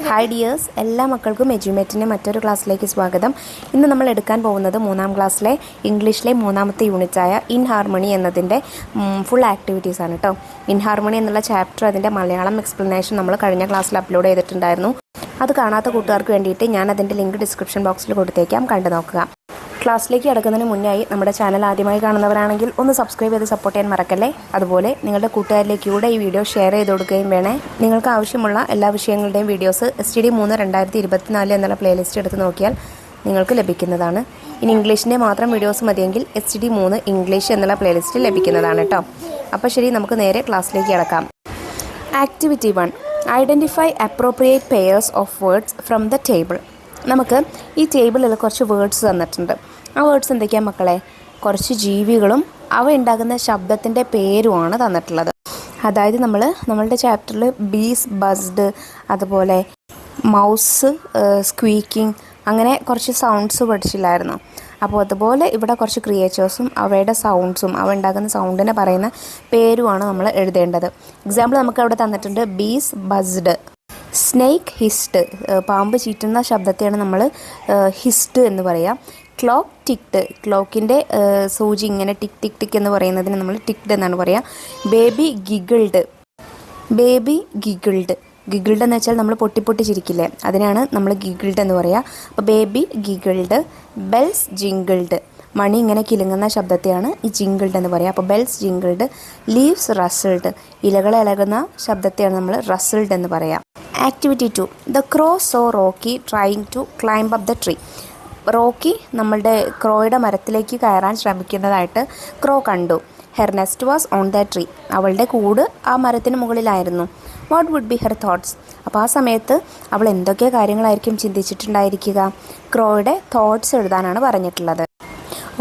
Hi dears, എല്ലാ മക്കൾക്കും എജ്യൂമേറ്റിൻ്റെ മറ്റൊരു ക്ലാസ്സിലേക്ക് സ്വാഗതം. ഇന്ന് നമ്മൾ എടുക്കാൻ പോകുന്നത് 3ാം ക്ലാസ്സിലെ ഇംഗ്ലീഷിലെ 3ാമത്തെ യൂണിറ്റായ ഇൻ ഹാർമണി എന്നതിൻ്റെ ഫുൾ ആക്ടിവിറ്റീസ് ആണ് കേട്ടോ. ഇൻ ഹാർമണി എന്നുള്ള ചാപ്റ്റർ അതിൻ്റെ മലയാളം എക്സ്പ്ലനേഷൻ നമ്മൾ കഴിഞ്ഞ ക്ലാസ്സിൽ അപ്ലോഡ് ചെയ്തിട്ടുണ്ടായിരുന്നു. അത് കാണാത്ത കൂട്ടുകാർക്ക് വേണ്ടിയിട്ട് ഞാൻ അതിൻ്റെ ലിങ്ക് ഡിസ്ക്രിപ്ഷൻ ബോക്സിൽ കൊടുത്തേക്കാം, കണ്ടു നോക്കുക. ക്ലാസ്സിലേക്ക് കിടക്കുന്നതിന് മുന്നായി നമ്മുടെ ചാനൽ ആദ്യമായി കാണുന്നവരാണെങ്കിൽ ഒന്ന് സബ്സ്ക്രൈബ് ചെയ്ത് സപ്പോർട്ട് ചെയ്യാൻ മറക്കല്ലേ. അതുപോലെ നിങ്ങളുടെ കൂട്ടുകാരിലേക്ക് കൂടെ ഈ വീഡിയോ ഷെയർ ചെയ്ത് കൊടുക്കുകയും വേണേ. നിങ്ങൾക്ക് ആവശ്യമുള്ള എല്ലാ വിഷയങ്ങളുടെയും വീഡിയോസ് STD3 2024 എന്നുള്ള പ്ലേലിസ്റ്റ് എടുത്ത് നോക്കിയാൽ നിങ്ങൾക്ക് ലഭിക്കുന്നതാണ്. ഇനി ഇംഗ്ലീഷിൻ്റെ മാത്രം വീഡിയോസ് മതിയെങ്കിൽ STD3 ഇംഗ്ലീഷ് എന്നുള്ള പ്ലേലിസ്റ്റ് ലഭിക്കുന്നതാണ് കേട്ടോ. അപ്പോൾ ശരി, നമുക്ക് നേരെ ക്ലാസ്സിലേക്ക് കിടക്കാം. Activity 1, identify appropriate pairs of words from the table. നമുക്ക് ഈ ടേബിളിൽ കുറച്ച് വേർഡ്സ് തന്നിട്ടുണ്ട്. ആ വേർഡ്സ് എന്തൊക്കെയാണ് മക്കളെ? കുറച്ച് ജീവികളും അവ ഉണ്ടാകുന്ന ശബ്ദത്തിൻ്റെ പേരുമാണ് തന്നിട്ടുള്ളത്. അതായത് നമ്മളുടെ ചാപ്റ്ററിൽ ബീസ്, ബസ്ഡ്, അതുപോലെ മൗസ്, സ്ക്വീക്കിംഗ്, അങ്ങനെ കുറച്ച് സൗണ്ട്സ് പഠിച്ചില്ലായിരുന്നു. അപ്പോൾ അതുപോലെ ഇവിടെ കുറച്ച് ക്രിയേച്ചേഴ്സും അവയുടെ സൗണ്ട്സും അവ ഉണ്ടാക്കുന്ന സൗണ്ടിനെ പറയുന്ന പേരുമാണ് നമ്മൾ എഴുതേണ്ടത്. എക്സാമ്പിൾ നമുക്ക് അവിടെ തന്നിട്ടുണ്ട് ബീസ് ബസ്ഡ്, സ്നേക്ക് ഹിസ്റ്റ്, പാമ്പ് ചീറ്റുന്ന ശബ്ദത്തെയാണ് നമ്മൾ ഹിസ്റ്റ് എന്ന് പറയാം. ക്ലോക്ക് ടിക്ഡ്, ക്ലോക്കിൻ്റെ സൂചി ഇങ്ങനെ ടിക് ടിക് ടിക് എന്ന് പറയുന്നതിന് നമ്മൾ ടിക്ഡ് എന്നാണ് പറയുക. Baby giggled, baby giggled, giggled എന്ന് വെച്ചാൽ നമ്മൾ പൊട്ടി ചിരിക്കില്ലേ, അതിനാണ് നമ്മൾ ഗിഗിൾഡ് എന്ന് പറയുക. അപ്പോൾ ബേബി ഗിഗിൾഡ്. ബെൽസ് ജിങ്കിൾഡ്, മണി ഇങ്ങനെ കിലുങ്ങുന്ന ശബ്ദത്തെയാണ് ഈ ജിങ്കിൾഡ് എന്ന് പറയുക. അപ്പോൾ ബെൽസ് ജിങ്കിൾഡ്. ലീവ്സ് റസിൾഡ്, ഇലകൾ ഇളകുന്ന ശബ്ദത്തെയാണ് നമ്മൾ റസിൾഡ് എന്ന് പറയാം. Activity 2, the crow saw Rocky trying to climb up the tree. Rocky നമ്മളുടെ ക്രോയുടെ മരത്തിലേക്ക് കയറാൻ ശ്രമിക്കുന്നതായിട്ട് ക്രോ കണ്ടു. Her nest was on the tree, അവളുടെ കൂട് ആ മരത്തിന് മുകളിലായിരുന്നു. What would be her thoughts, അപ്പോൾ ആ സമയത്ത് അവൾ എന്തൊക്കെ കാര്യങ്ങളായിരിക്കും ചിന്തിച്ചിട്ടുണ്ടായിരിക്കുക? ക്രോയുടെ തോട്ട്സ് എഴുതാനാണ് പറഞ്ഞിട്ടുള്ളത്.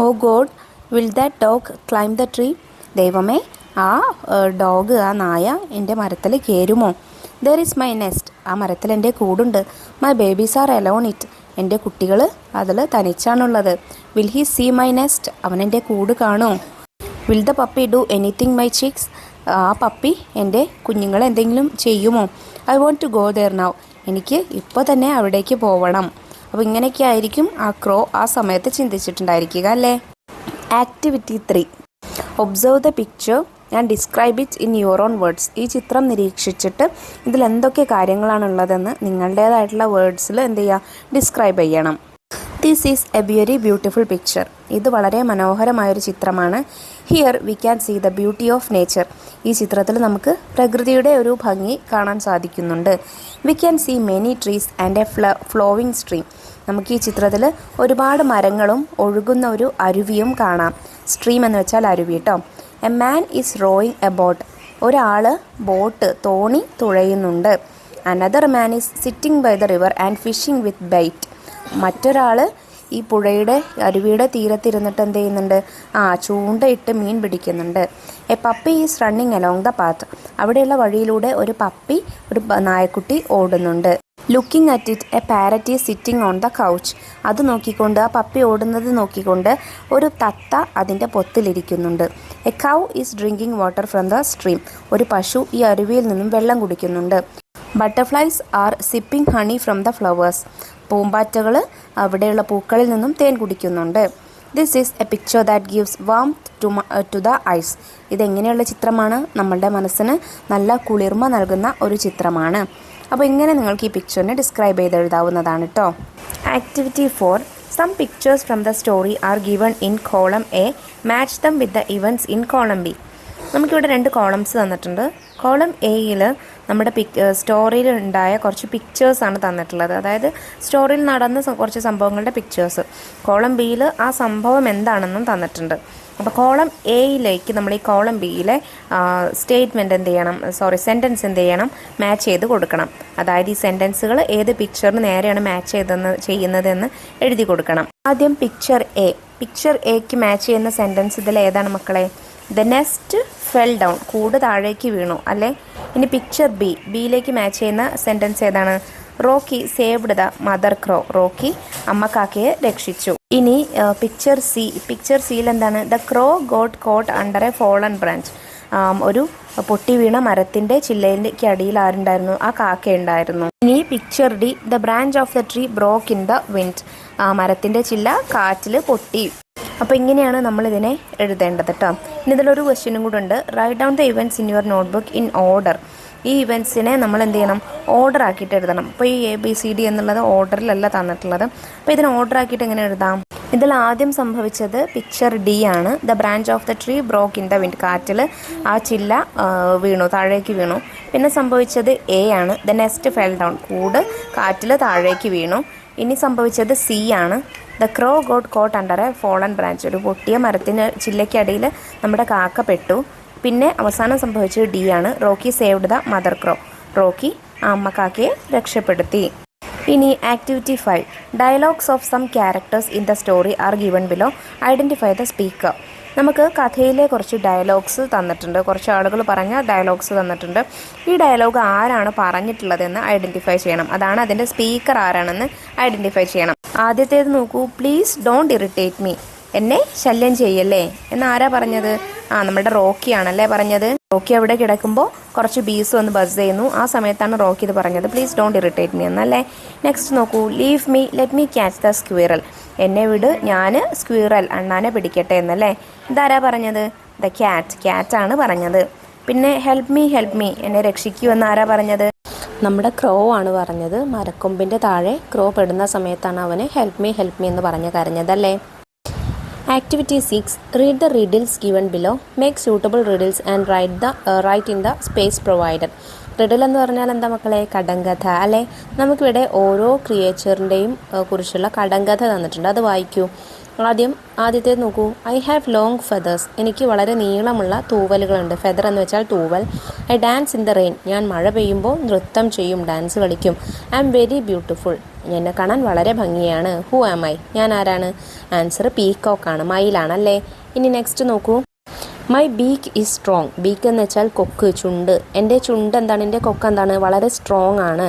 Oh god, will that dog climb the tree, ദൈവമേ ആ ഡോഗ്, ആ നായ എൻ്റെ മരത്തിൽ കയറുമോ? ദർ ഈസ് മൈ നെസ്റ്റ്, ആ മരത്തിൽ എൻ്റെ കൂടുണ്ട്. My babies are alone it, എൻ്റെ കുട്ടികൾ അതിൽ തനിച്ചാണുള്ളത്. Will he see my nest, അവൻ എൻ്റെ കൂട് കാണുമോ? Will the puppy do anything my chicks, ആ പപ്പി എൻ്റെ കുഞ്ഞുങ്ങളെ എന്തെങ്കിലും ചെയ്യുമോ? I want to go there now, എനിക്ക് ഇപ്പോൾ തന്നെ അവിടേക്ക് പോവണം. അപ്പോൾ ഇങ്ങനെയൊക്കെ ആയിരിക്കും ആ ക്രോ ആ സമയത്ത് ചിന്തിച്ചിട്ടുണ്ടായിരിക്കുക അല്ലേ. Activity 3, observe the picture and describe it in your on words. ഈ ചിത്രം നിരീക്ഷിച്ചിട്ട് ഇതിൽ എന്തൊക്കെ കാര്യങ്ങളാണുള്ളതെന്ന് നിങ്ങളുടേതായിട്ടുള്ള വേർഡ്സിൽ എന്ത് ചെയ്യുക, ഡിസ്ക്രൈബ് ചെയ്യണം. This is a very beautiful picture, ഇത് വളരെ മനോഹരമായൊരു ചിത്രമാണ്. Here we can see the beauty of nature, ഈ ചിത്രത്തിൽ നമുക്ക് പ്രകൃതിയുടെ ഒരു ഭംഗി കാണാൻ സാധിക്കുന്നുണ്ട്. We can see many trees and a flowing stream, നമുക്ക് ഈ ചിത്രത്തിൽ ഒരുപാട് മരങ്ങളും ഒഴുകുന്ന ഒരു അരുവിയും കാണാം. സ്ട്രീം എന്ന് വെച്ചാൽ അരുവി കേട്ടോ. A man is rowing a boat, ഒരാൾ ബോട്ട് തോണി തുഴയുന്നുണ്ട്. Another man is sitting by the river and fishing with bait, മറ്റൊരാൾ ഈ പുഴയുടെ അരുവിയുടെ തീരത്തിരുന്നിട്ട് എന്ത് ചെയ്യുന്നുണ്ട്, ചൂണ്ടയിട്ട് മീൻ പിടിക്കുന്നുണ്ട്. A puppy is running along the path, അവിടെയുള്ള വഴിയിലൂടെ ഒരു പപ്പി, ഒരു നായക്കുട്ടി ഓടുന്നുണ്ട്. Looking at it a parrot is sitting on the couch, അത് നോക്കിക്കൊണ്ട്, ആ പപ്പി ഓടുന്നത് നോക്കിക്കൊണ്ട് ഒരു തത്ത അതിൻ്റെ പൊത്തിലിരിക്കുന്നുണ്ട്. A cow is drinking water from the stream, ഒരു പശു ഈ അരുവിയിൽ നിന്നും വെള്ളം കുടിക്കുന്നുണ്ട്. Butterflies are sipping honey from the flowers, പൂമ്പാറ്റകൾ അവിടെയുള്ള പൂക്കളിൽ നിന്നും തേൻ കുടിക്കുന്നുണ്ട്. This is a picture that gives warmth to the eyes, ഇതെങ്ങനെയുള്ള ചിത്രമാണ്? നമ്മളുടെ മനസ്സിന് നല്ല കുളിർമ നൽകുന്ന ഒരു ചിത്രമാണ്. അപ്പോൾ ഇങ്ങനെ നിങ്ങൾക്ക് ഈ പിക്ചറിനെ ഡിസ്ക്രൈബ് ചെയ്ത് എഴുതാവുന്നതാണ് കേട്ടോ. Activity 4, some pictures from the story are given in column A, match them with the events in column B. നമുക്കിവിടെ 2 കോളംസ് തന്നിട്ടുണ്ട്. കോളം എയിൽ നമ്മുടെ സ്റ്റോറിയിൽ ഉണ്ടായ കുറച്ച് പിക്ചേഴ്സാണ് തന്നിട്ടുള്ളത്, അതായത് സ്റ്റോറിയിൽ നടന്ന കുറച്ച് സംഭവങ്ങളുടെ പിക്ചേഴ്സ്. കോളം ബിയിൽ ആ സംഭവം എന്താണെന്നും തന്നിട്ടുണ്ട്. അപ്പോൾ കോളം എയിലേക്ക് നമ്മൾ ഈ കോളം ബിയിലെ സ്റ്റേറ്റ്മെൻറ്റ് എന്ത് ചെയ്യണം, സെൻറ്റൻസ് എന്ത് ചെയ്യണം, മാച്ച് ചെയ്ത് കൊടുക്കണം. അതായത് ഈ സെൻറ്റൻസുകൾ ഏത് പിക്ചറിന് നേരെയാണ് മാച്ച് ചെയ്യുന്നതെന്ന് എഴുതി കൊടുക്കണം. ആദ്യം പിക്ചർ എ, പിക്ചർ എക്ക് മാച്ച് ചെയ്യുന്ന സെൻറ്റൻസ് ഇതിൽ ഏതാണ് മക്കളെ? ദ നെസ്റ്റ് ഫെൽ ഡൗൺ, കൂട് താഴേക്ക് വീണു അല്ലേ. ഇനി പിക്ചർ ബി, ബിയിലേക്ക് മാച്ച് ചെയ്യുന്ന സെൻറ്റൻസ് ഏതാണ്? Rocky saved the mother crow, Rocky അമ്മ കാക്കയെ രക്ഷിച്ചു. ഇനി പിക്ചർ സി, പിക്ചർ സിയിൽ എന്താണ്? The crow got caught under a fallen branch, ഒരു പൊട്ടി വീണ മരത്തിൻ്റെ ചില്ലയ്ക്ക് അടിയിൽ ആരുണ്ടായിരുന്നു? ആ കാക്ക ഉണ്ടായിരുന്നു. ഇനി picture D, the branch of the tree broke in the wind. മരത്തിൻ്റെ ചില്ല കാറ്റിൽ പൊട്ടി. അപ്പോൾ ഇങ്ങനെയാണ് നമ്മളിതിനെ എഴുതേണ്ടത് കേട്ടോ. ഇനി ഇതിലൊരു ക്വസ്റ്റ്യനും കൂടെ ഉണ്ട്. Write down the events in your notebook in order. ഈ ഇവൻറ്റ്സിനെ നമ്മൾ എന്ത് ചെയ്യണം? ഓർഡർ ആക്കിയിട്ട് എഴുതണം. അപ്പോൾ ഈ ABCD എന്നുള്ളത് ഓർഡറിലല്ല തന്നിട്ടുള്ളത്. അപ്പോൾ ഇതിനെ ഓർഡർ ആക്കിയിട്ട് എങ്ങനെ എഴുതാം? ഇതിൽ ആദ്യം സംഭവിച്ചത് പിക്ചർ ഡി ആണ്. The branch of the tree broke in the wind. കാറ്റിൽ ആ ചില്ല വീണു, താഴേക്ക് വീണു. പിന്നെ സംഭവിച്ചത് എ ആണ്. The nest fell down. കൂട് കാറ്റിൽ താഴേക്ക് വീണു. ഇനി സംഭവിച്ചത് സി ആണ്. The crow got caught under a fallen branch. ഒരു പൊട്ടിയ മരത്തിന് ചില്ലയ്ക്കടിയിൽ നമ്മുടെ കാക്ക പെട്ടു. പിന്നെ അവസാനം സംഭവിച്ചത് ഡി ആണ്. Rocky saved the mother crow. Rocky അമ്മ കാക്കയെ രക്ഷപ്പെടുത്തി. ഇനി activity 5. Dialogues of some characters in the story are given below. Identify the speaker. നമുക്ക് കഥയിലെ കുറച്ച് ഡയലോഗ്സ് തന്നിട്ടുണ്ട്. കുറച്ച് ആളുകൾ പറഞ്ഞ ഡയലോഗ്സ് തന്നിട്ടുണ്ട്. ഈ ഡയലോഗ് ആരാണ് പറഞ്ഞിട്ടുള്ളതെന്ന് ഐഡൻറ്റിഫൈ ചെയ്യണം. അതാണ് അതിൻ്റെ സ്പീക്കർ ആരാണെന്ന് ഐഡൻറ്റിഫൈ ചെയ്യണം. ആദ്യത്തേത് നോക്കൂ. Please don't irritate me. എന്നെ ശല്യം ചെയ്യല്ലേ എന്ന് ആരാ പറഞ്ഞത്? നമ്മുടെ റോക്കി ആണല്ലേ പറഞ്ഞത്. റോക്കി അവിടെ കിടക്കുമ്പോൾ കുറച്ച് ബീസ് വന്ന് ബസ് ചെയ്യുന്നു. ആ സമയത്താണ് റോക്കി ഇത് പറഞ്ഞത്, പ്ലീസ് ഡോണ്ട് ഇറിറ്റേറ്റ് മീ എന്നല്ലേ. നെക്സ്റ്റ് നോക്കൂ. Leave me, let me catch the squirrel. എന്നെ വിട്, ഞാൻ സ്ക്വിറൽ അണ്ണാനെ പിടിക്കട്ടെ എന്നല്ലേ. ഇതാരാ പറഞ്ഞത്? ദ ക്യാറ്റാണ് പറഞ്ഞത്. പിന്നെ ഹെൽപ്പ് മീ, എന്നെ രക്ഷിക്കൂ എന്ന് ആരാ പറഞ്ഞത്? നമ്മുടെ ക്രോ ആണ് പറഞ്ഞത്. മരക്കൊമ്പിൻ്റെ താഴെ ക്രോ പെടുന്ന സമയത്താണ് അവന് ഹെൽപ്പ് മീ എന്ന് പറഞ്ഞ് കരഞ്ഞതല്ലേ. Activity 6. Read the riddles given below. Make suitable riddles and write in the space provided. Riddle എന്ന് പറഞ്ഞാൽ എന്താ മക്കളെ? കടങ്കഥ അല്ലേ. നമുക്കിവിടെ ഓരോ ക്രിയേച്ചറിൻ്റെയും കുറിച്ചുള്ള കടങ്കഥ തന്നിട്ടുണ്ട്. അത് വായിക്കൂ. ആദ്യത്തേത് നോക്കൂ. I have long feathers. എനിക്ക് വളരെ നീളമുള്ള തൂവലുകളുണ്ട്. ഫെദർ എന്ന് വെച്ചാൽ തൂവൽ. I dance in the rain. ഞാൻ മഴ പെയ്യുമ്പോൾ നൃത്തം ചെയ്യും, ഡാൻസ് കളിക്കും. I am very beautiful. എന്നെ കാണാൻ വളരെ ഭംഗിയാണ്. Who am I? ഞാൻ ആരാണ്? ആൻസർ പീക്കോക്കാണ്, മയിലാണല്ലേ. ഇനി നെക്സ്റ്റ് നോക്കൂ. My beak is strong. Beak എന്ന് വെച്ചാൽ കൊക്ക്, ചുണ്ട്. എൻ്റെ ചുണ്ട് എന്താണ്? എൻ്റെ കൊക്ക് എന്താണ്? വളരെ സ്ട്രോങ് ആണ്.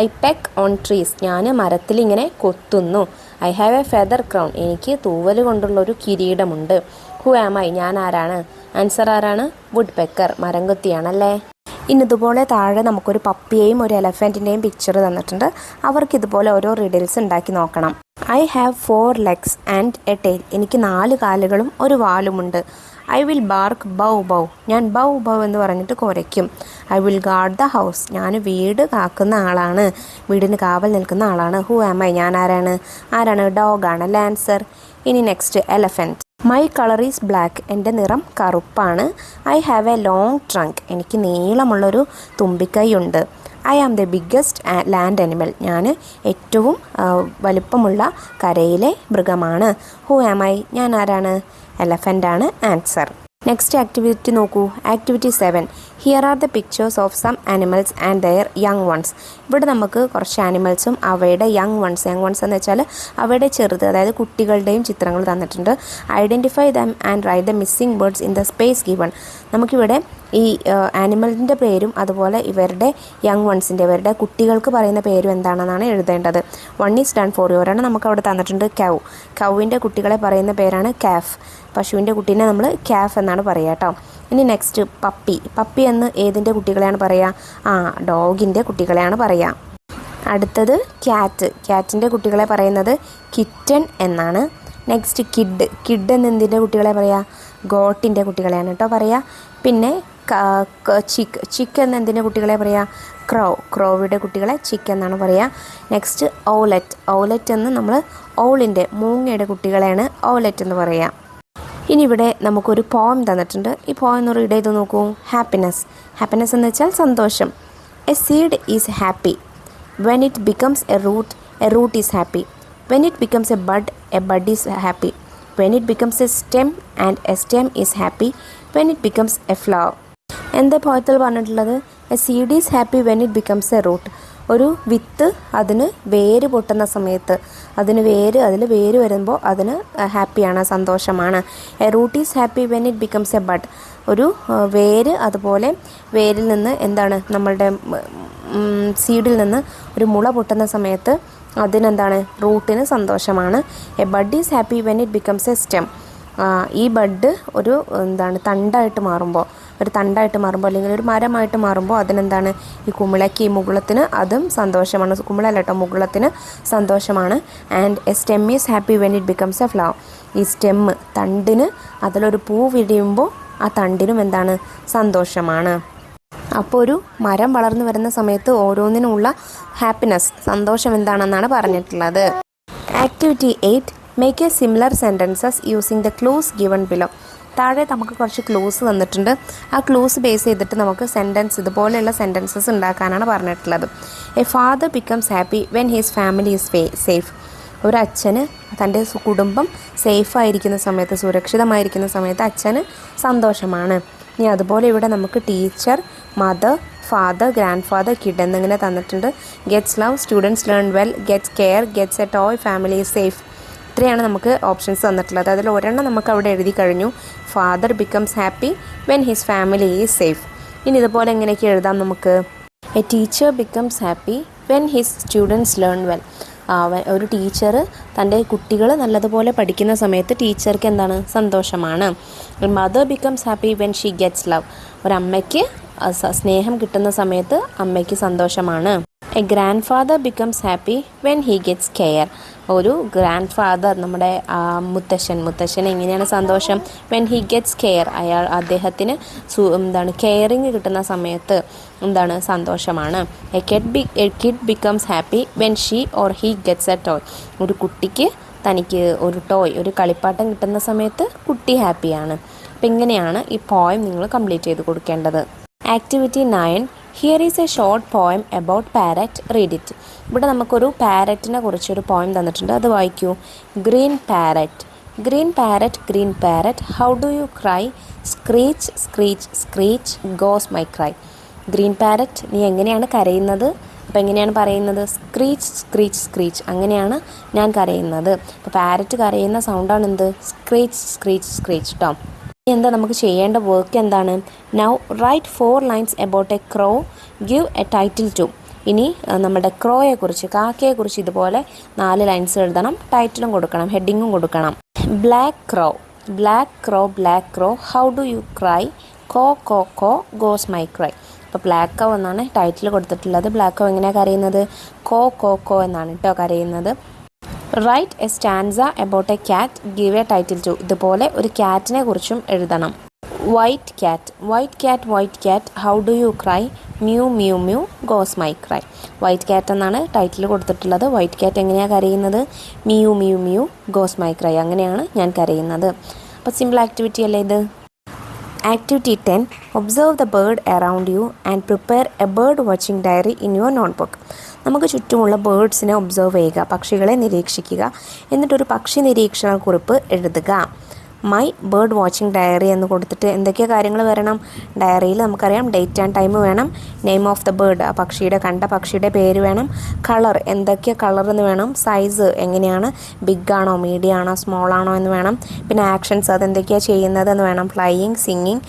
I peck on trees. ഞാൻ മരത്തിൽ ഇങ്ങനെ കൊത്തുന്നു. I have a feather crown. എനിക്ക് തൂവൽ കൊണ്ടുള്ളൊരു കിരീടമുണ്ട്. Who am I? ഞാൻ ആരാണ്? ആൻസർ ആരാണ്? വുഡ് പെക്കർ, മരം കൊത്തിയാണല്ലേ. ഇനി ഇതുപോലെ താഴെ നമുക്കൊരു പപ്പിയെയും ഒരു എലഫൻറ്റിൻ്റെയും പിക്ചർ തന്നിട്ടുണ്ട്. അവർക്ക് ഇതുപോലെ ഓരോ റിഡിൽസ് ഉണ്ടാക്കി നോക്കണം. I have 4 legs and a tail. എനിക്ക് 4 കാലുകളും ഒരു വാലുമുണ്ട്. I will bark bow. ഞാൻ ബൗ എന്ന് പറഞ്ഞിട്ട് കുരയ്ക്കും. I will guard the house. ഞാൻ വീട് കാക്കുന്ന ആളാണ്, വീടിന് കാവൽ നിൽക്കുന്ന ആളാണ്. Who am I? ഞാൻ ആരാണ്? ഡോഗാണല്ലേ ആൻസർ. ഇനി next elephant. My colour is black. എൻ്റെ നിറം കറുപ്പാണ്. I have a long trunk. എനിക്ക് നീളമുള്ളൊരു തുമ്പിക്കൈയുണ്ട്. I am the biggest land animal. ഞാൻ ഏറ്റവും വലിപ്പമുള്ള കരയിലെ മൃഗമാണ്. Who am I? ഞാൻ ആരാണ്? എലഫൻ്റാണ് ആൻസർ. നെക്സ്റ്റ് ആക്ടിവിറ്റി നോക്കൂ. Activity 7. Here are the pictures of some animals and their young ones. ഇവിടെ നമുക്ക് കുറച്ച് ആനിമൽസും അവയുടെ യങ് വൺസ് എന്ന് വെച്ചാൽ അവയുടെ ചെറുത്, അതായത് കുട്ടികളുടെയും ചിത്രങ്ങൾ തന്നിട്ടുണ്ട്. Identify them and write the missing words in the space given. നമുക്കിവിടെ ഈ ആനിമലിൻ്റെ പേരും അതുപോലെ ഇവരുടെ യങ് വൺസിൻ്റെ, ഇവരുടെ കുട്ടികൾക്ക് പറയുന്ന പേരും എന്താണെന്നാണ് എഴുതേണ്ടത്. 1 is done for you. ഒരെണ്ണം നമുക്ക് അവിടെ തന്നിട്ടുണ്ട് കൗവിൻ്റെ കുട്ടികളെ പറയുന്ന പേരാണ് കാഫ്. പശുവിൻ്റെ കുട്ടീനെ നമ്മൾ കാഫ് എന്നാണ് പറയുക കേട്ടോ. ഇനി നെക്സ്റ്റ് പപ്പി എന്ന് ഏതിൻ്റെ കുട്ടികളെയാണ് പറയുക? ഡോഗിൻ്റെ കുട്ടികളെയാണ് പറയുക. അടുത്തത് ക്യാറ്റിൻ്റെ കുട്ടികളെ പറയുന്നത് കിറ്റൻ എന്നാണ്. നെക്സ്റ്റ് കിഡ് എന്ന് എന്തിൻ്റെ കുട്ടികളെ പറയുക? ഗോട്ടിൻ്റെ കുട്ടികളെയാണ് കേട്ടോ പറയുക. പിന്നെ ചിക്ക് എന്ന് എന്തിൻ്റെ കുട്ടികളെ പറയുക? ക്രോവിയുടെ കുട്ടികളെ ചിക്ക് എന്നാണ് പറയുക. നെക്സ്റ്റ് ഔലറ്റ് എന്ന് നമ്മൾ ഔളിൻ്റെ മൂങ്ങയുടെ കുട്ടികളെയാണ് ഔലറ്റ് എന്ന് പറയുക. ഇനി ഇവിടെ നമുക്കൊരു പോയം തന്നിട്ടുണ്ട്. ഈ പോയം ഒന്ന് റീഡ് ചെയ്ത് നോക്കൂ. ഹാപ്പിനെസ് എന്ന് വെച്ചാൽ സന്തോഷം. A seed is happy when it becomes a root is happy. When it becomes a bud is happy. When it becomes a stem and a stem is happy. When it becomes a flower. എന്താ പോയത്തിൽ പറഞ്ഞിട്ടുള്ളത്? A seed is happy when it becomes a root. ഒരു വിത്ത് അതിന് വേര് പൊട്ടുന്ന സമയത്ത് അതിൽ വേര് വരുമ്പോൾ അതിന് ഹാപ്പിയാണ്, സന്തോഷമാണ്. A root is happy when it becomes a bud. ഒരു വേര്, അതുപോലെ വേരിൽ നിന്ന് എന്താണ് നമ്മളുടെ സീഡിൽ നിന്ന് ഒരു മുള പൊട്ടുന്ന സമയത്ത് അതിനെന്താണ്? റൂട്ടിന് സന്തോഷമാണ്. A bud is happy when it becomes a stem. ഈ ബഡ് ഒരു തണ്ടായിട്ട് മാറുമ്പോൾ ഒരു തണ്ടായിട്ട് മാറുമ്പോൾ അല്ലെങ്കിൽ ഒരു മരമായിട്ട് മാറുമ്പോൾ അതിനെന്താണ് ഈ കുമിളയ്ക്ക് ഈ മുകുളത്തിന് അതും സന്തോഷമാണ്. കുമിളല്ല കേട്ടോ, മുകുളത്തിന് സന്തോഷമാണ്. And a stem is happy when it becomes a flower. ഈ സ്റ്റെമ്മ് തണ്ടിന് അതിലൊരു പൂ വിരിയുമ്പോൾ ആ തണ്ടിനും എന്താണ് സന്തോഷമാണ്. അപ്പോൾ ഒരു മരം വളർന്നു വരുന്ന സമയത്ത് ഓരോന്നിനുമുള്ള ഹാപ്പിനെസ് സന്തോഷം എന്താണെന്നാണ് പറഞ്ഞിട്ടുള്ളത്. Activity 8 make A similar sentences using the clues given below. താഴെ നമുക്ക് കുറച്ച് ക്ലൂസ് തന്നിട്ടുണ്ട്. ആ ക്ലൂസ് ബേസ് ചെയ്തിട്ട് നമുക്ക് സെൻറ്റൻസ് ഇതുപോലെയുള്ള സെൻറ്റൻസസ് ഉണ്ടാക്കാനാണ് പറഞ്ഞിട്ടുള്ളത്. A father becomes happy when his family is safe. ഒരു അച്ഛന് തൻ്റെ കുടുംബം സേഫായിരിക്കുന്ന സമയത്ത്, സുരക്ഷിതമായിരിക്കുന്ന സമയത്ത് അച്ഛന് സന്തോഷമാണ്. ഇനി അതുപോലെ ഇവിടെ നമുക്ക് teacher, mother, father, grand father, kid എന്നിങ്ങനെ തന്നിട്ടുണ്ട്. Gets love, students learn well, gets care, gets A toy, family is safe. ഇത്രയാണ് നമുക്ക് ഓപ്ഷൻസ് തന്നിട്ടുള്ളത്. അതിൽ ഒരെണ്ണം നമുക്ക് അവിടെ എഴുതി കഴിഞ്ഞു. Father becomes happy when his family is safe. ഇനി ഇതുപോലെ എങ്ങനെയൊക്കെ എഴുതാം നമുക്ക്? A teacher becomes happy when his students learn well. ഒരു ടീച്ചർ തൻ്റെ കുട്ടികൾ നല്ലതുപോലെ പഠിക്കുന്ന സമയത്ത് ടീച്ചർക്ക് എന്താണ് സന്തോഷമാണ്. Mother becomes happy when she gets love. ഒരമ്മയ്ക്ക് സ്നേഹം കിട്ടുന്ന സമയത്ത് അമ്മയ്ക്ക് സന്തോഷമാണ്. A grandfather becomes happy when he gets care. ഒരു ഗ്രാൻഡ് ഫാദർ, നമ്മുടെ മുത്തശ്ശൻ എങ്ങനെയാണ് സന്തോഷം? When he gets care. അദ്ദേഹത്തിന് കെയറിങ് കിട്ടുന്ന സമയത്ത് എന്താണ് സന്തോഷമാണ്. A kid becomes happy when she or he gets A toy. ഒരു കുട്ടിക്ക് തനിക്ക് ഒരു ടോയ്, ഒരു കളിപ്പാട്ടം കിട്ടുന്ന സമയത്ത് കുട്ടി ഹാപ്പിയാണ്. അപ്പം ഇങ്ങനെയാണ് ഈ പോയം നിങ്ങൾ കംപ്ലീറ്റ് ചെയ്ത് കൊടുക്കേണ്ടത്. Activity 9 here is A short poem about parrot, read it. ഇവിടെ നമുക്കൊരു പാരറ്റിനെ കുറിച്ചൊരു പോയം തന്നിട്ടുണ്ട്, അത് വായിക്കൂ. Green parrot, green parrot, green parrot, how do you cry? Screech screech screech goes my cry. Green parrot, നീ എങ്ങനെയാണ് കരയുന്നത്? അപ്പോൾ എങ്ങനെയാണ് പറയുന്നത്? സ്ക്രീച്ച് സ്ക്രീച്ച് സ്ക്രീച്ച്, അങ്ങനെയാണ് ഞാൻ കരയുന്നത്. അപ്പോൾ പാരറ്റ് കരയുന്ന സൗണ്ടാണ് എന്ത്? സ്ക്രീച്ച് സ്ക്രീച്ച് സ്ക്രീച്ച് കേട്ടോ. എന്താ നമുക്ക് ചെയ്യേണ്ട വർക്ക് എന്താണ്? Now write 4 lines about a crow, give a title to. ഇനി നമ്മുടെ ക്രോയെക്കുറിച്ച്, കാക്കയെക്കുറിച്ച് ഇതുപോലെ 4 lines എഴുതണം, ടൈറ്റിലും കൊടുക്കണം, ഹെഡിങ്ങും കൊടുക്കണം. Black crow, black crow, black crow, how do you cry? Caw caw caw goes my cry. അപ്പോൾ ബ്ലാക്ക് കോ എന്നാണ് ടൈറ്റിൽ കൊടുത്തിട്ടുള്ളത്. ബ്ലാക്ക് കോ എങ്ങനെയാണ് കരയുന്നത്? കോ കോ കോ എന്നാണ് കേട്ടോ കരയുന്നത്. Write a stanza about a cat, give a title to. ഇതുപോലെ ഒരു ക്യാറ്റിനെ കുറിച്ചും എഴുതണം. White cat, white cat, white cat, how do you cry? Mew mew mew goes my cry. White cat എന്നാണ് ടൈറ്റിൽ കൊടുത്തിട്ടുള്ളത്. വൈറ്റ് ക്യാറ്റ് എങ്ങനെയാണ് കരയുന്നത്? Mew mew mew goes my cry, അങ്ങനെയാണ് ഞാൻ കരയുന്നത്. അപ്പോൾ സിമ്പിൾ ആക്ടിവിറ്റി അല്ലേ ഇത്? Activity 10 observe the bird around you and prepare a bird watching diary in your notebook. നമുക്ക് ചുറ്റുമുള്ള ബേർഡ്സിനെ ഒബ്സർവ് ചെയ്യുക, പക്ഷികളെ നിരീക്ഷിക്കുക, എന്നിട്ടൊരു പക്ഷി നിരീക്ഷണ കുറിപ്പ് എഴുതുക. മൈ ബേർഡ് വാച്ചിങ് ഡയറി എന്ന് കൊടുത്തിട്ട് എന്തൊക്കെ കാര്യങ്ങൾ വരണം? ഡയറിയിൽ നമുക്കറിയാം ഡേറ്റ് ആൻഡ് ടൈം വേണം, നെയിം ഓഫ് ദ ബേർഡ്, ആ കണ്ട പക്ഷിയുടെ പേര് വേണം, കളർ എന്തൊക്കെ കളർ എന്ന് വേണം, സൈസ് എങ്ങനെയാണ്, ബിഗ് ആണോ മീഡിയം ആണോ സ്മോൾ ആണോ എന്ന് വേണം, പിന്നെ ആക്ഷൻസ് അതെന്തൊക്കെയാണ് ചെയ്യുന്നതെന്ന് വേണം, ഫ്ലൈയിങ്, സിംഗിങ്,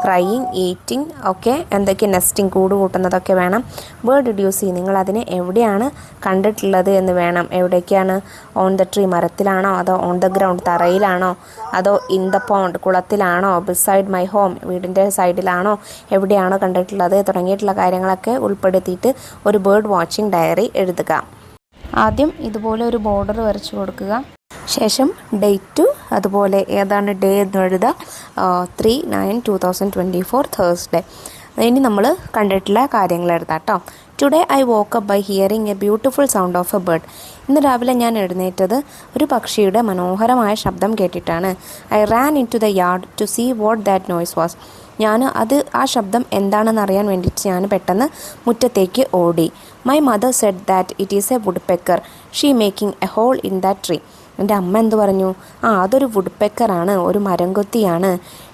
ക്രൈയിങ്, ഈറ്റിംഗ്, ഒക്കെ എന്തൊക്കെ, നെസ്റ്റിംഗ് കൂട് കൂട്ടുന്നതൊക്കെ വേണം. ബേർഡ് ഡിഡ് യു സീ, നിങ്ങൾ അതിനെ എവിടെയാണ് കണ്ടിട്ടുള്ളത് എന്ന് വേണം. എവിടേക്കാണ്? ഓൺ ദ ട്രീ, മരത്തിലാണോ, അതോ ഓൺ ദ ഗ്രൗണ്ട്, തറയിലാണോ, അതോ ഇൻ ദ പോണ്ട്, കുളത്തിലാണോ, ബിസൈഡ് മൈ ഹോം, വീടിൻ്റെ സൈഡിലാണോ, എവിടെയാണോ കണ്ടിട്ടുള്ളത് തുടങ്ങിയിട്ടുള്ള കാര്യങ്ങളൊക്കെ ഉൾപ്പെടുത്തിയിട്ട് ഒരു ബേർഡ് വാച്ചിങ് ഡയറി എഴുതുക. ആദ്യം ഇതുപോലെ ഒരു ബോർഡർ വരച്ചു കൊടുക്കുക. ശേഷം ഡേറ്റ്, അതുപോലെ ഏതാണ് ഡേ എന്ന് എഴുതുക. 3/9/2024 തേഴ്സ്ഡേ. ഇനി നമ്മൾ കണ്ടിട്ടുള്ള കാര്യങ്ങൾ എഴുതാം കേട്ടോ. Today I woke up by hearing a beautiful sound of a bird. ഇന്ന് രാവിലെ ഞാൻ എഴുന്നേറ്റത് ഒരു പക്ഷിയുടെ മനോഹരമായ ശബ്ദം കേട്ടിട്ടാണ്. I ran in to the yard to see what that noise was. ആ ശബ്ദം എന്താണെന്ന് അറിയാൻ വേണ്ടിയിട്ട് ഞാൻ പെട്ടെന്ന് മുറ്റത്തേക്ക് ഓടി. My mother said that it is a woodpecker, she making a hole in that tree. എൻ്റെ അമ്മ എന്ത് പറഞ്ഞു? അതൊരു വുഡ് പെക്കറാണ്, ഒരു മരം കൊത്തിയാണ്.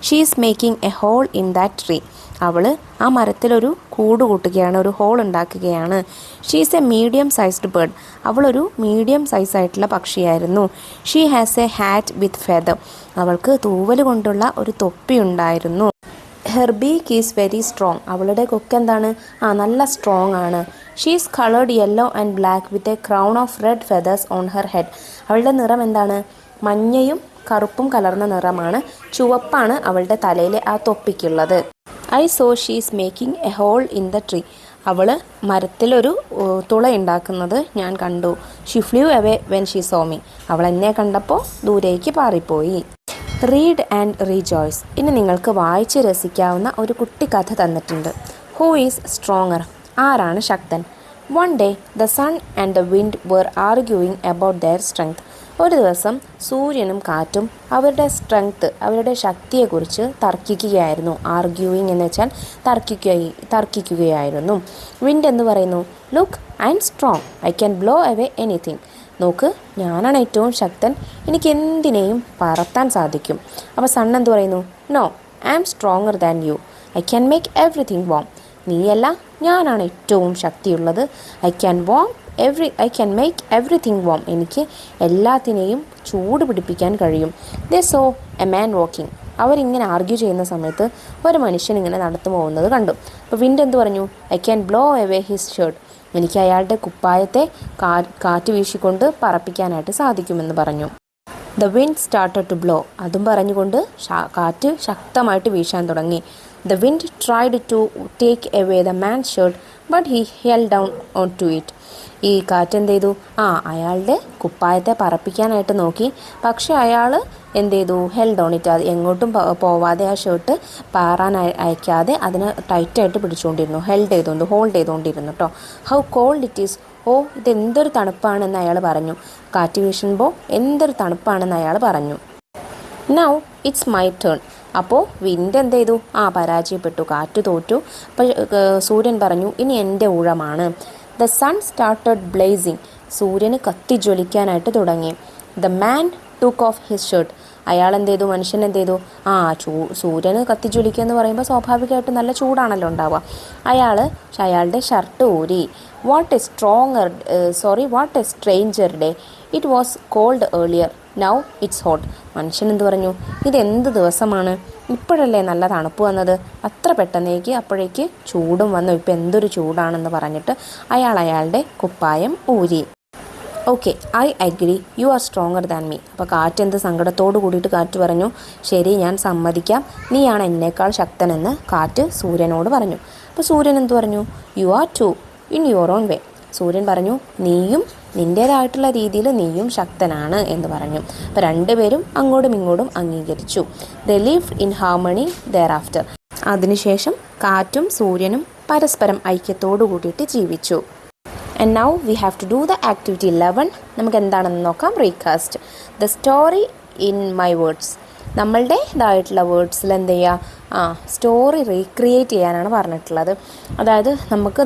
She is making a hole in that tree. അവൾ ആ മരത്തിലൊരു കൂട് കൂട്ടുകയാണ്, ഒരു ഹോൾ ഉണ്ടാക്കുകയാണ്. She is a medium sized bird. അവളൊരു മീഡിയം സൈസായിട്ടുള്ള പക്ഷിയായിരുന്നു. She has a hat with feather. അവൾക്ക് തൂവൽ കൊണ്ടുള്ള ഒരു തൊപ്പി ഉണ്ടായിരുന്നു. Her beak is very strong. അവളുടെ കൊക്ക് എന്താണ്? നല്ല സ്ട്രോങ് ആണ്. She is coloured yellow and black with a crown of red feathers on her head. അവളുടെ നിറം എന്താണ്? മഞ്ഞയും കറുപ്പും കലർന്ന നിറമാണ്. ചുവപ്പാണ് അവളുടെ തലയിലെ ആ തൊപ്പിക്കുള്ളത്. I saw she's making a hole in the tree. അവൾ മരത്തിലൊരു തുള ഉണ്ടാക്കുന്നത് ഞാൻ കണ്ടു. She flew away when she saw me. അവൾ എന്നെ കണ്ടപ്പോൾ ദൂരേക്ക് പാറിപ്പോയി. Read and rejoice. ഇനി നിങ്ങൾക്ക് വായിച്ച് രസിക്കാവുന്ന ഒരു കുട്ടി കഥ തന്നിട്ടുണ്ട്. Who is stronger? ആരാണ് ശക്തൻ? One day the sun and the wind were arguing about their strength. ഒരു ദിവസം സൂര്യനും കാറ്റും അവരുടെ ശക്തിയെക്കുറിച്ച് തർക്കിക്കുകയായിരുന്നു. ആർഗ്യൂയിങ് എന്ന് വെച്ചാൽ തർക്കിക്കുകയായിരുന്നു. വിൻഡ് എന്ന് പറയുന്നു, look I M strong, I can blow away anything. നോക്ക്, ഞാനാണ് ഏറ്റവും ശക്തൻ, എനിക്ക് എന്തിനേയും പറത്താൻ സാധിക്കും. അപ്പോൾ സൺ എന്ത് പറയുന്നു, no I am stronger than you, I can make everything warm. നീയല്ല, ഞാനാണ് ഏറ്റവും ശക്തിയുള്ളത്. I can make everything warm. എനിക്ക് എല്ലാത്തിനെയും ചൂട് പിടിപ്പിക്കാൻ കഴിയും. They saw a man walking. അവരിങ്ങനെ ആർഗ്യൂ ചെയ്യുന്ന സമയത്ത് ഒരു മനുഷ്യൻ ഇങ്ങനെ നടന്നു പോകുന്നത് കണ്ടു. അപ്പോൾ വിൻഡ് എന്ത് പറഞ്ഞു, I can blow away his shirt. എനിക്ക് അയാളുടെ കുപ്പായത്തെ കാറ്റ് വീശിക്കൊണ്ട് പറപ്പിക്കാനായിട്ട് സാധിക്കുമെന്ന് പറഞ്ഞു. The wind started to blow. അതും പറഞ്ഞുകൊണ്ട് കാറ്റ് ശക്തമായിട്ട് വീശാൻ തുടങ്ങി. The wind tried to take away the man's shirt but he held down on to it. ഈ കാറ്റ് എന്ത് ചെയ്തു, അയാളുടെ കുപ്പായത്തെ പറപ്പിക്കാനായിട്ട് നോക്കി. പക്ഷെ അയാൾ എന്ത് ചെയ്തു, ഹെൽഡ് ഓൺ ഇറ്റ്. അത് എങ്ങോട്ടും പോവാതെ ആ ഷർട്ട് പാറാൻ അയക്കാതെ അതിനെ ടൈറ്റായിട്ട് പിടിച്ചുകൊണ്ടിരുന്നു. ഹോൾഡ് ചെയ്തുകൊണ്ടിരുന്നു കേട്ടോ. How cold it is. ഓ, ഇതെന്തൊരു തണുപ്പാണെന്ന് അയാൾ പറഞ്ഞു. കാറ്റ് വീശുമ്പോൾ എന്തൊരു തണുപ്പാണെന്ന് അയാൾ പറഞ്ഞു. Now it's my turn. അപ്പോൾ വിൻഡ് എന്ത് ചെയ്തു, പരാജയപ്പെട്ടു, കാറ്റ് തോറ്റു. അപ്പോൾ സൂര്യൻ പറഞ്ഞു, ഇനി എൻ്റെ ഊഴമാണ്. The sun started blazing. സൂര്യന് കത്തിജ്വലിക്കാനായിട്ട് തുടങ്ങി. The man took off his shirt. മനുഷ്യൻ എന്ത് ചെയ്തു, സൂര്യന് കത്തിജ്വലിക്കുക എന്ന് പറയുമ്പോൾ സ്വാഭാവികമായിട്ടും നല്ല ചൂടാണല്ലോ ഉണ്ടാവുക. അയാളുടെ ഷർട്ട് ഊരി. What a stranger day, it was cold earlier, now it's hot. മനുഷ്യൻ എന്ത് പറഞ്ഞു, ഇതെന്ത് ദിവസമാണ്, ഇപ്പോഴല്ലേ നല്ല തണുപ്പ് വന്നത്, അത്ര അപ്പോഴേക്ക് ചൂടും വന്നു, ഇപ്പം എന്തൊരു ചൂടാണെന്ന് പറഞ്ഞിട്ട് അയാളുടെ കുപ്പായം ഊരി. Okay, I agree, you are stronger than me. അപ്പോൾ കാറ്റ് സങ്കടത്തോട് കൂടിയിട്ട് കാറ്റ് പറഞ്ഞു, ശരി ഞാൻ സമ്മതിക്കാം, നീയാണ് എന്നേക്കാൾ ശക്തനെന്ന് കാറ്റ് സൂര്യനോട് പറഞ്ഞു. അപ്പോൾ സൂര്യൻ എന്ത് പറഞ്ഞു, you are too in your own way. സൂര്യൻ പറഞ്ഞു, നീയും നിൻ്റേതായിട്ടുള്ള രീതിയിൽ നീയും ശക്തനാണ് എന്ന് പറഞ്ഞു. അപ്പോൾ രണ്ടുപേരും അങ്ങോട്ടും ഇങ്ങോട്ടും അംഗീകരിച്ചു. They lived in harmony thereafter. അതിനുശേഷം കാറ്റും സൂര്യനും പരസ്പരം ഐക്യത്തോടു കൂടിയിട്ട് ജീവിച്ചു. And now we have to do the activity 11. നമുക്ക് എന്താണെന്ന് നോക്കാം. Recast the story in my words. നമ്മളുടേതായിട്ടുള്ള വേർഡ്സിൽ എന്ത് ചെയ്യുക, സ്റ്റോറി റീക്രിയേറ്റ് ചെയ്യാനാണ് പറഞ്ഞിട്ടുള്ളത്. അതായത്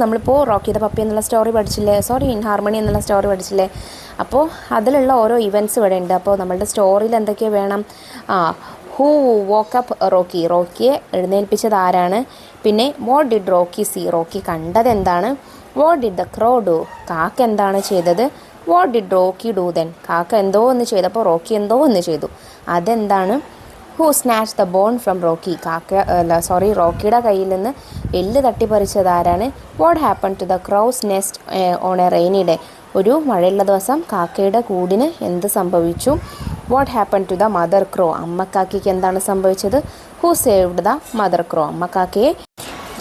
നമ്മളിപ്പോൾ റോക്കി ദ പപ്പി എന്നുള്ള സ്റ്റോറി പഠിച്ചില്ലേ, ഇൻ ഹാർമണി എന്നുള്ള സ്റ്റോറി പഠിച്ചില്ലേ. അപ്പോൾ അതിലുള്ള ഓരോ ഇവൻറ്റ്സ് ഇവിടെ ഉണ്ട്. അപ്പോൾ നമ്മളുടെ സ്റ്റോറിയിൽ എന്തൊക്കെ വേണം, ഹൂ വോക്കപ്പ് റോക്കിയെ എഴുന്നേൽപ്പിച്ചത് ആരാണ്, പിന്നെ what did Rocky see, Rocky കണ്ടത് എന്താണ്, what did the crow do, കാക്ക എന്താണ് ചെയ്തത്, what did Rocky do then, കാക്ക എന്തോ ഒന്ന് ചെയ്തപ്പോൾ റോക്കി എന്തോ ഒന്ന് ചെയ്തു, അതെന്താണ്, who snatch the bone from Rocky, റോക്കിയുടെ കയ്യിൽ നിന്ന് എല്ല് തട്ടിപ്പറിച്ചത് ആരാണ്, what happen to the crow's nest on a rainy day, ഒരു മഴയുള്ള ദിവസം കാക്കയുടെ കൂടിന് എന്ത് സംഭവിച്ചു, what happen to the mother crow, അമ്മക്കാക്കയ്ക്ക് എന്താണ് സംഭവിച്ചത്, ഹൂ സേവ്ഡ് ദ മദർ ക്രോ, അമ്മക്കാക്കയെ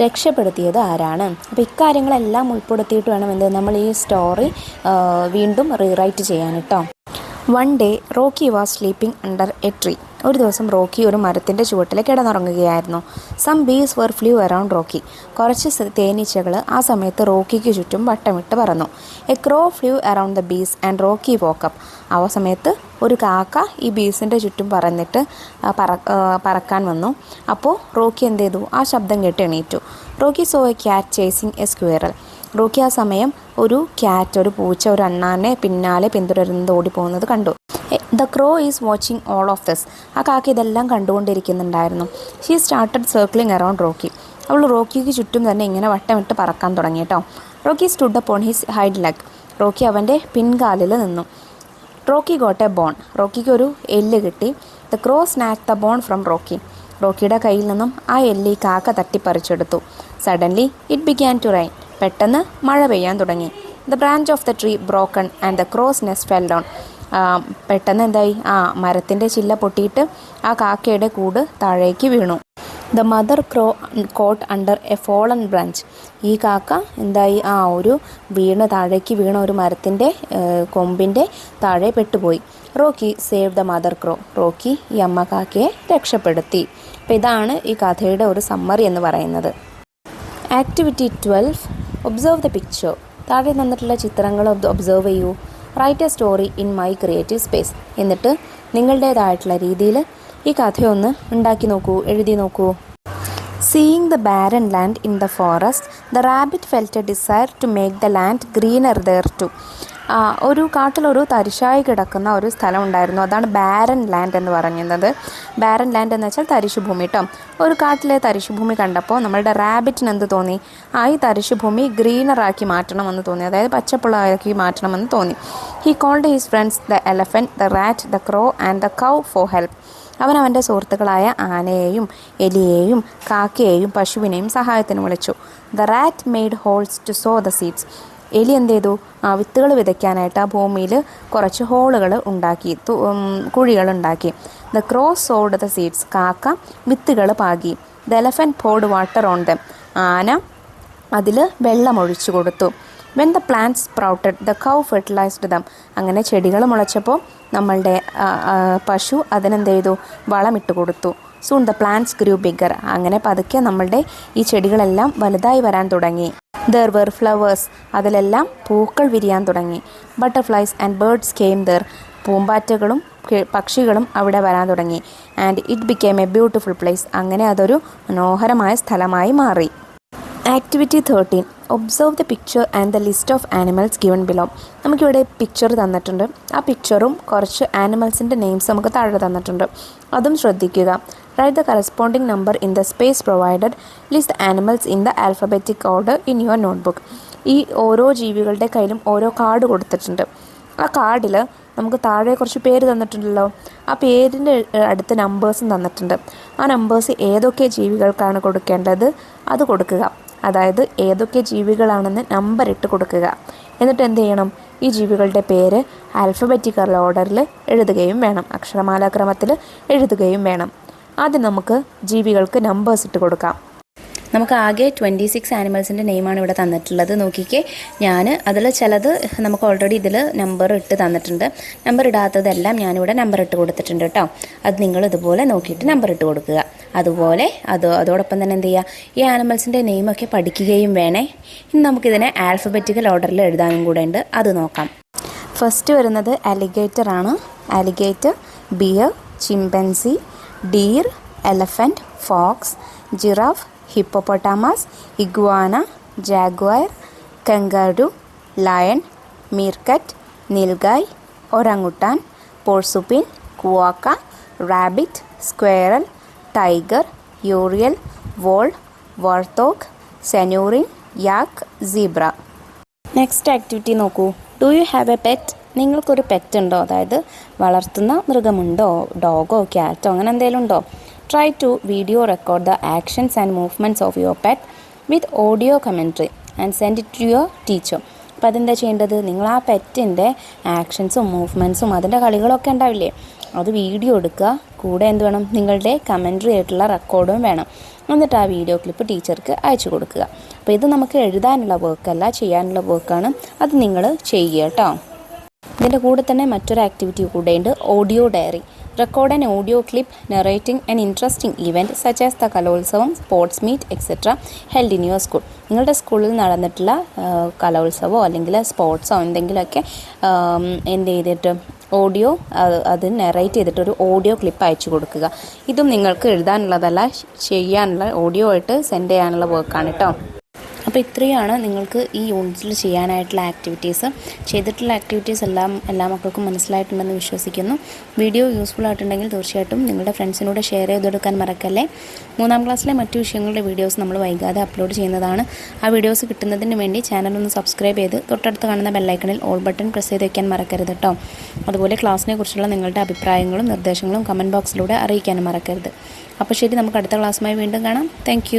രക്ഷപ്പെടുത്തിയത് ആരാണ്. അപ്പോൾ ഇക്കാര്യങ്ങളെല്ലാം ഉൾപ്പെടുത്തിയിട്ട് വേണം നമ്മൾ ഈ സ്റ്റോറി വീണ്ടും റീറൈറ്റ് ചെയ്യാൻ കേട്ടോ. One day Rocky was sleeping under a tree. ഒരു ദിവസം റോക്കി ഒരു മരത്തിൻ്റെ ചുവട്ടിൽ കിടന്നുറങ്ങുകയായിരുന്നു. Some bees were flew around Rocky. കുറച്ച് തേനീച്ചകൾ ആ സമയത്ത് റോക്കിക്ക് ചുറ്റും വട്ടമിട്ട് പറന്നു. A crow flew around the bees and Rocky woke up. ആ സമയത്ത് ഒരു കാക്ക ഈ ബീസിൻ്റെ ചുറ്റും പറക്കാൻ വന്നു. അപ്പോൾ റോക്കി എന്ത് ചെയ്തു, ആ ശബ്ദം കേട്ട് എണീറ്റു. Rocky so A cat chasing A squirrel. Rocky ആ സമയം ഒരു പൂച്ച ഒരു അണ്ണാനെ പിന്നാലെ പിന്തുടരുന്നത് ഓടിപ്പോകുന്നത് കണ്ടു. The crow is watching all of this. ആ കാക്ക ഇതെല്ലാം കണ്ടുകൊണ്ടിരിക്കുന്നുണ്ടായിരുന്നു. She started circling around Rocky. അവൾ റോക്കിക്ക് ചുറ്റും തന്നെ ഇങ്ങനെ വട്ടമിട്ട് പറക്കാൻ തുടങ്ങി കേട്ടോ. Rocky stood upon his hind leg. Rocky അവൻ്റെ പിൻകാലിൽ നിന്നു. Rocky got a bone. റോക്കിക്ക് ഒരു എല്ല് കിട്ടി. The crow snatch the bone from Rocky. റോക്കിയുടെ കയ്യിൽ നിന്നും ആ എല്ല് ഈ കാക്ക തട്ടിപ്പറിച്ചെടുത്തു. Suddenly it began to rain. പെട്ടെന്ന് മഴ പെയ്യാൻ തുടങ്ങി. The branch of the tree broken and the crow's nest fell down. പെട്ടെന്ന് എന്തായി, മരത്തിൻ്റെ ചില്ല പൊട്ടിയിട്ട് ആ കാക്കയുടെ കൂട് താഴേക്ക് വീണു. The mother crow caught under a fallen branch. ഈ കാക്ക എന്തായി, ഒരു താഴേക്ക് വീണ ഒരു മരത്തിൻ്റെ കൊമ്പിൻ്റെ താഴെ പെട്ടുപോയി. Rocky save the mother crow. Rocky ഈ അമ്മ കാക്കയെ രക്ഷപ്പെടുത്തി. അപ്പോൾ ഇതാണ് ഈ കഥയുടെ ഒരു സമ്മറി എന്ന് പറയുന്നത്. Activity 12, observe the picture. താഴെ തന്നിട്ടുള്ള ചിത്രങ്ങൾ ഒബ്സർവ് ചെയ്യൂ. Write a story in my creative space. എന്നിട്ട് നിങ്ങളുടേതായിട്ടുള്ള രീതിയിൽ ഈ കഥയൊന്ന് ഉണ്ടാക്കി നോക്കൂ, എഴുതി നോക്കൂ. Seeing the barren land in the forest, the rabbit felt a desire to make the land greener there too. ഒരു കാട്ടിലൊരു തരിശായി കിടക്കുന്ന ഒരു സ്ഥലം ഉണ്ടായിരുന്നു. അതാണ് ബാരൻ ലാൻഡ് എന്ന് പറയുന്നത്. ബാരൻ ലാൻഡ് എന്ന് വെച്ചാൽ തരിശുഭൂമി കേട്ടോ. ഒരു കാട്ടിലെ തരിശുഭൂമി കണ്ടപ്പോൾ നമ്മളുടെ റാബിറ്റിന് എന്ത് തോന്നി, ഈ തരിശുഭൂമി ഗ്രീനറാക്കി മാറ്റണമെന്ന് തോന്നി, അതായത് പച്ചപ്പുള്ളതാക്കി മാറ്റണമെന്ന് തോന്നി. He called his friends the elephant, the rat, the crow and the cow for help. അവൻ്റെ സുഹൃത്തുക്കളായ ആനയെയും എലിയെയും കാക്കയെയും പശുവിനെയും സഹായത്തിന് വിളിച്ചു. The rat made holes to sow the seeds. എലി എന്ത് ചെയ്തു, വിത്തുകൾ വിതയ്ക്കാനായിട്ട് ഭൂമിയിൽ കുറച്ച് ഹോളുകൾ ഉണ്ടാക്കി, കുഴികളുണ്ടാക്കി. The crow sowed the seeds. കാക്ക വിത്തുകൾ പാകി. The elephant poured water on them. ആന അതിൽ വെള്ളമൊഴിച്ചു കൊടുത്തു. When the plants sprouted the cow fertilised dum. അങ്ങനെ ചെടികൾ മുളച്ചപ്പോൾ നമ്മളുടെ പശു അതിനെന്ത് ചെയ്തു, വളമിട്ട് കൊടുത്തു. Soon the plants grew bigger. അങ്ങനെ പതുക്കെ നമ്മളുടെ ഈ ചെടികളെല്ലാം വലുതായി വരാൻ തുടങ്ങി. There were flowers. അതിലെല്ലാം പൂക്കൾ വിരിയാൻ തുടങ്ങി. Butterflies and birds came there. പൂമ്പാറ്റകളും പക്ഷികളും അവിടെ വരാൻ തുടങ്ങി. And it became a beautiful place. അങ്ങനെ അതൊരു മനോഹരമായ സ്ഥലമായി മാറി. Activity 13, observe the picture and the list of animals given below. നമുക്കിവിടെ പിക്ചർ തന്നിട്ടുണ്ട്. ആ പിക്ചറും കുറച്ച് ആനിമൽസിൻ്റെ നെയിംസ് നമുക്ക് താഴെ തന്നിട്ടുണ്ട്. അതും ശ്രദ്ധിക്കുക. Write the corresponding number in the space provided. List the animals in the alphabetic order in your notebook. ഈ ഓരോ ജീവികളുടെ കയ്യിലും ഓരോ കാർഡ് കൊടുത്തിട്ടുണ്ട്. ആ കാർഡിൽ നമുക്ക് താഴെ കുറച്ച് പേര് തന്നിട്ടുണ്ടല്ലോ. ആ പേരിൻ്റെ അടുത്ത് നമ്പേഴ്സും തന്നിട്ടുണ്ട്. ആ നമ്പേഴ്സ് ഏതൊക്കെ ജീവികൾക്കാണ് കൊടുക്കേണ്ടത് അത് കൊടുക്കുക. അതായത് ഏതൊക്കെ ജീവികളാണെന്ന് നമ്പർ ഇട്ട് കൊടുക്കുക. എന്നിട്ട് എന്ത് ചെയ്യണം, ഈ ജീവികളുടെ പേര് ആൽഫബറ്റിക്കൽ ഓർഡറിൽ എഴുതുകയും വേണം, അക്ഷരമാലാക്രമത്തിൽ എഴുതുകയും വേണം. ആദ്യം നമുക്ക് ജീവികൾക്ക് നമ്പേഴ്സ് ഇട്ട് കൊടുക്കാം. നമുക്ക് ആകെ 26 ആനിമൽസിൻ്റെ നെയിമാണ് ഇവിടെ തന്നിട്ടുള്ളത്. നോക്കിക്കേ, ഞാൻ അതിൽ ചിലത് നമുക്ക് ഓൾറെഡി ഇതിൽ നമ്പർ ഇട്ട് തന്നിട്ടുണ്ട്. നമ്പർ ഇടാത്തതെല്ലാം ഞാനിവിടെ നമ്പർ ഇട്ട് കൊടുത്തിട്ടുണ്ട് കേട്ടോ. അത് നിങ്ങൾ ഇതുപോലെ നോക്കിയിട്ട് നമ്പർ ഇട്ട് കൊടുക്കുക. അതുപോലെ അതോടൊപ്പം തന്നെ എന്ത് ചെയ്യുക, ഈ ആനിമൽസിൻ്റെ നെയിമൊക്കെ പഠിക്കുകയും വേണേ. ഇനി നമുക്കിതിനെ ആൽഫബറ്റിക്കൽ ഓർഡറിൽ എഴുതാനും കൂടെ ഉണ്ട്, അത് നോക്കാം. ഫസ്റ്റ് വരുന്നത് അലിഗേറ്റർ ആണ്. Alligator, bear, chimpanzee, deer, elephant, fox, giraffe, hippopotamus, iguana, jaguar, kangaroo, lion, meerkat, nilgai, orangutan, porcupine, quokka, rabbit, squirrel, tiger, urial, vole, warthog, xenurine, yak, zebra. Next activity നോക്കൂ. Do you have a pet? നിങ്ങൾക്കൊരു pet ഉണ്ടോ? അതായത് വളർത്തുന്ന മൃഗമുണ്ടോ? Dogo ക്യാറ്റോ അങ്ങനെ എന്തെങ്കിലും ഉണ്ടോ? Try to video record the actions and movements of your pet with audio commentary and send it to your teacher. അപ്പോൾ അതെന്താ ചെയ്യേണ്ടത്, നിങ്ങൾ ആ പെറ്റിൻ്റെ ആക്ഷൻസും മൂവ്മെൻറ്റ്സും അതിൻ്റെ കളികളൊക്കെ ഉണ്ടാവില്ലേ, അത് വീഡിയോ എടുക്കുക. കൂടെ എന്ത് വേണം, നിങ്ങളുടെ കമൻട്രി ആയിട്ടുള്ള റെക്കോർഡും വേണം. എന്നിട്ട് ആ വീഡിയോ ക്ലിപ്പ് ടീച്ചർക്ക് അയച്ചു കൊടുക്കുക. അപ്പോൾ ഇത് നമുക്ക് എഴുതാനുള്ള വർക്കല്ല, ചെയ്യാനുള്ള വർക്കാണ്. അത് നിങ്ങൾ ചെയ്യുക കേട്ടോ. ഇതിൻ്റെ കൂടെ തന്നെ മറ്റൊരു ആക്ടിവിറ്റി കൂടെയുണ്ട്, audio diary. Record an audio clip narrating an interesting event such as the Kalolsavam, sports meet etcetera held in your school. നിങ്ങളുടെ സ്കൂളിൽ നടന്നിട്ടുള്ള കലോത്സവമോ അല്ലെങ്കിൽ സ്പോർട്സോ എന്തെങ്കിലുമൊക്കെ എന്ത് ചെയ്തിട്ട് ഓഡിയോ അത് നെറേറ്റ് ചെയ്തിട്ടൊരു ഓഡിയോ ക്ലിപ്പ് അയച്ചു കൊടുക്കുക. ഇതും നിങ്ങൾക്ക് എഴുതാനുള്ളതല്ല, ചെയ്യാനുള്ള ഓഡിയോ ആയിട്ട് സെൻഡ് ചെയ്യാനുള്ള വർക്കാണ് കേട്ടോ. അപ്പോൾ ഇത്രയാണ് നിങ്ങൾക്ക് ഈ യൂണിറ്റിൽ ചെയ്യാനായിട്ടുള്ള ആക്ടിവിറ്റീസ്. ചെയ്തിട്ടുള്ള ആക്ടിവിറ്റീസ് എല്ലാ മക്കൾക്കും മനസ്സിലായിട്ടുണ്ടെന്ന് വിശ്വസിക്കുന്നു. വീഡിയോ യൂസ്ഫുൾ ആയിട്ടുണ്ടെങ്കിൽ തീർച്ചയായിട്ടും നിങ്ങളുടെ ഫ്രണ്ട്സിനോട് ഷെയർ ചെയ്തെടുക്കാൻ മറക്കല്ലേ. 3ാം ക്ലാസ്സിലെ മറ്റു വിഷയങ്ങളുടെ വീഡിയോസ് നമ്മൾ വൈകാതെ അപ്ലോഡ് ചെയ്യുന്നതാണ്. ആ വീഡിയോസ് കിട്ടുന്നതിന് വേണ്ടി ചാനലൊന്ന് സബ്സ്ക്രൈബ് ചെയ്ത് തൊട്ടടുത്ത് കാണുന്ന ബെല്ലൈക്കണിൽ ഓൾ ബട്ടൺ പ്രസ് ചെയ്ത് വയ്ക്കാൻ മറക്കരുത് കേട്ടോ. അതുപോലെ ക്ലാസ്സിനെ കുറിച്ചുള്ള നിങ്ങളുടെ അഭിപ്രായങ്ങളും നിർദ്ദേശങ്ങളും കമൻറ്റ് ബോക്സിലൂടെ അറിയിക്കാനും മറക്കരുത്. അപ്പോൾ ശരി, നമുക്ക് അടുത്ത ക്ലാസ്സുമായി വീണ്ടും കാണാം. താങ്ക്